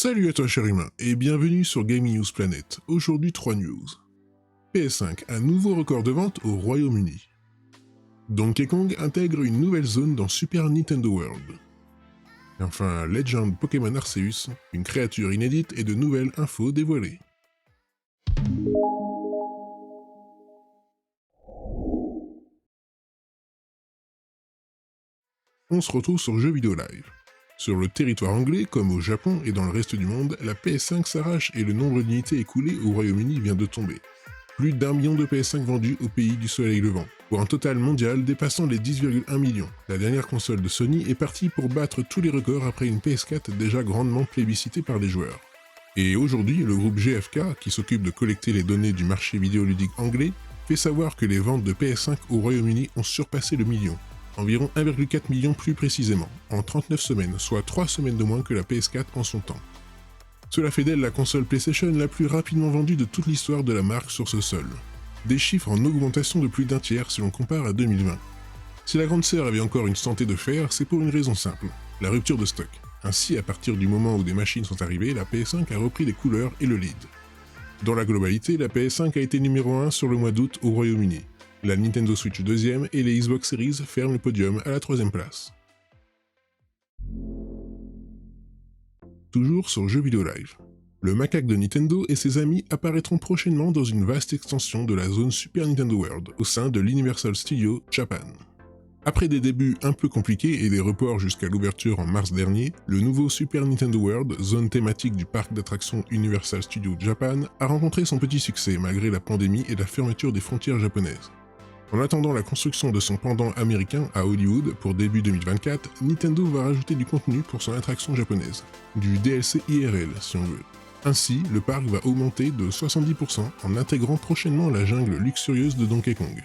Salut à toi cher humain, et bienvenue sur Gaming News Planet. Aujourd'hui 3 news. PS5, un nouveau record de vente au Royaume-Uni. Donkey Kong intègre une nouvelle zone dans Super Nintendo World. Et enfin, Legend Pokémon Arceus, une créature inédite et de nouvelles infos dévoilées. On se retrouve sur Jeux Vidéo Live. Sur le territoire anglais, comme au Japon et dans le reste du monde, la PS5 s'arrache et le nombre d'unités écoulées au Royaume-Uni vient de tomber. Plus d'1 million de PS5 vendus au pays du soleil levant, pour un total mondial dépassant les 10,1 millions. La dernière console de Sony est partie pour battre tous les records après une PS4 déjà grandement plébiscitée par les joueurs. Et aujourd'hui, le groupe GFK, qui s'occupe de collecter les données du marché vidéoludique anglais, fait savoir que les ventes de PS5 au Royaume-Uni ont surpassé le million. Environ 1,4 million plus précisément, en 39 semaines, soit 3 semaines de moins que la PS4 en son temps. Cela fait d'elle la console PlayStation la plus rapidement vendue de toute l'histoire de la marque sur ce sol. Des chiffres en augmentation de plus d'un tiers si l'on compare à 2020. Si la grande sœur avait encore une santé de fer, c'est pour une raison simple, la rupture de stock. Ainsi, à partir du moment où des machines sont arrivées, la PS5 a repris les couleurs et le lead. Dans la globalité, la PS5 a été numéro 1 sur le mois d'août au Royaume-Uni. La Nintendo Switch 2e et les Xbox Series ferment le podium à la 3e place. Toujours sur Jeux Vidéo Live. Le macaque de Nintendo et ses amis apparaîtront prochainement dans une vaste extension de la zone Super Nintendo World au sein de l'Universal Studios Japan. Après des débuts un peu compliqués et des reports jusqu'à l'ouverture en mars dernier, le nouveau Super Nintendo World, zone thématique du parc d'attractions Universal Studios Japan, a rencontré son petit succès malgré la pandémie et la fermeture des frontières japonaises. En attendant la construction de son pendant américain à Hollywood pour début 2024, Nintendo va rajouter du contenu pour son attraction japonaise, du DLC IRL si on veut. Ainsi, le parc va augmenter de 70% en intégrant prochainement la jungle luxurieuse de Donkey Kong.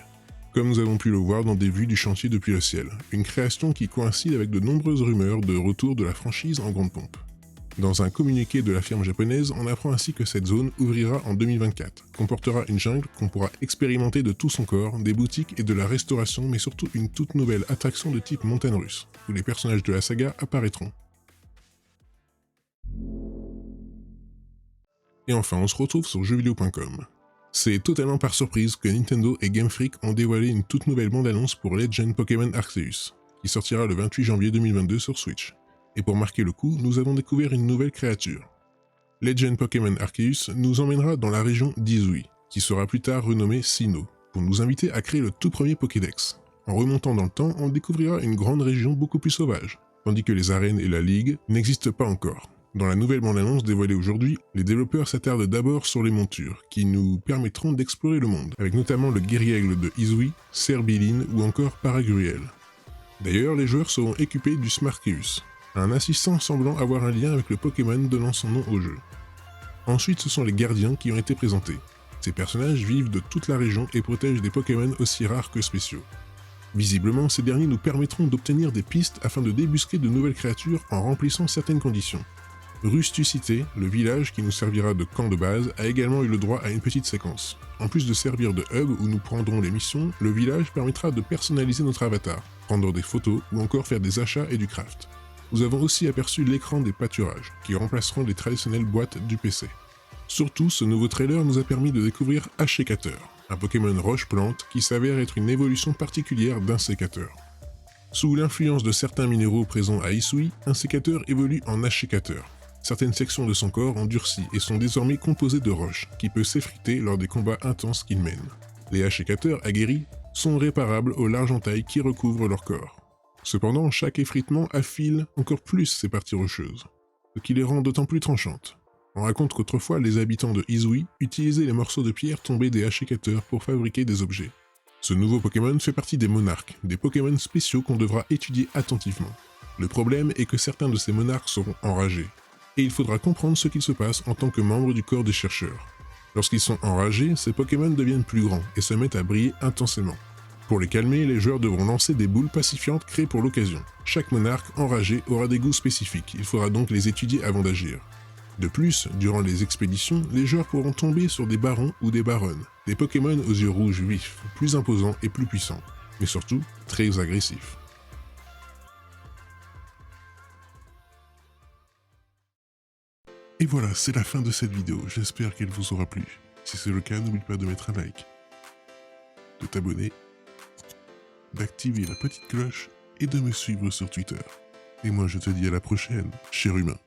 Comme nous avons pu le voir dans des vues du chantier depuis le ciel, une création qui coïncide avec de nombreuses rumeurs de retour de la franchise en grande pompe. Dans un communiqué de la firme japonaise, on apprend ainsi que cette zone ouvrira en 2024, comportera une jungle qu'on pourra expérimenter de tout son corps, des boutiques et de la restauration, mais surtout une toute nouvelle attraction de type montagne russe, où les personnages de la saga apparaîtront. Et enfin, on se retrouve sur jeuxvideo.com. C'est totalement par surprise que Nintendo et Game Freak ont dévoilé une toute nouvelle bande-annonce pour Legend Pokémon Arceus, qui sortira le 28 janvier 2022 sur Switch. Et pour marquer le coup, nous avons découvert une nouvelle créature. Legend Pokémon Arceus nous emmènera dans la région d'Izui, qui sera plus tard renommée Sinnoh, pour nous inviter à créer le tout premier Pokédex. En remontant dans le temps, on découvrira une grande région beaucoup plus sauvage, tandis que les arènes et la ligue n'existent pas encore. Dans la nouvelle bande-annonce dévoilée aujourd'hui, les développeurs s'attardent d'abord sur les montures, qui nous permettront d'explorer le monde, avec notamment le Guériaigle de Izui, Serbiline ou encore Paragruel. D'ailleurs, les joueurs seront équipés du Smarkeus, un assistant semblant avoir un lien avec le Pokémon donnant son nom au jeu. Ensuite, ce sont les gardiens qui ont été présentés. Ces personnages vivent de toute la région et protègent des Pokémon aussi rares que spéciaux. Visiblement, ces derniers nous permettront d'obtenir des pistes afin de débusquer de nouvelles créatures en remplissant certaines conditions. Rusticité, le village qui nous servira de camp de base, a également eu le droit à une petite séquence. En plus de servir de hub où nous prendrons les missions, le village permettra de personnaliser notre avatar, prendre des photos ou encore faire des achats et du craft. Nous avons aussi aperçu l'écran des pâturages, qui remplaceront les traditionnelles boîtes du PC. Surtout, ce nouveau trailer nous a permis de découvrir Hachicateur, un Pokémon roche-plante qui s'avère être une évolution particulière d'un sécateur. Sous l'influence de certains minéraux présents à Isui, un sécateur évolue en Hachicateur. Certaines sections de son corps ont durci et sont désormais composées de roches, qui peut s'effriter lors des combats intenses qu'il mène. Les Hachicateurs aguerris sont réparables aux larges entailles qui recouvrent leur corps. Cependant, chaque effritement affile encore plus ces parties rocheuses, ce qui les rend d'autant plus tranchantes. On raconte qu'autrefois, les habitants de Izui utilisaient les morceaux de pierre tombés des Hachicateurs pour fabriquer des objets. Ce nouveau Pokémon fait partie des monarques, des Pokémon spéciaux qu'on devra étudier attentivement. Le problème est que certains de ces monarques seront enragés, et il faudra comprendre ce qu'il se passe en tant que membre du corps des chercheurs. Lorsqu'ils sont enragés, ces Pokémon deviennent plus grands et se mettent à briller intensément. Pour les calmer, les joueurs devront lancer des boules pacifiantes créées pour l'occasion. Chaque monarque enragé aura des goûts spécifiques, il faudra donc les étudier avant d'agir. De plus, durant les expéditions, les joueurs pourront tomber sur des barons ou des baronnes, des Pokémon aux yeux rouges vifs, plus imposants et plus puissants, mais surtout très agressifs. Et voilà, c'est la fin de cette vidéo, j'espère qu'elle vous aura plu. Si c'est le cas, n'oublie pas de mettre un like, de t'abonner, d'activer la petite cloche et de me suivre sur Twitter. Et moi je te dis à la prochaine, cher humain.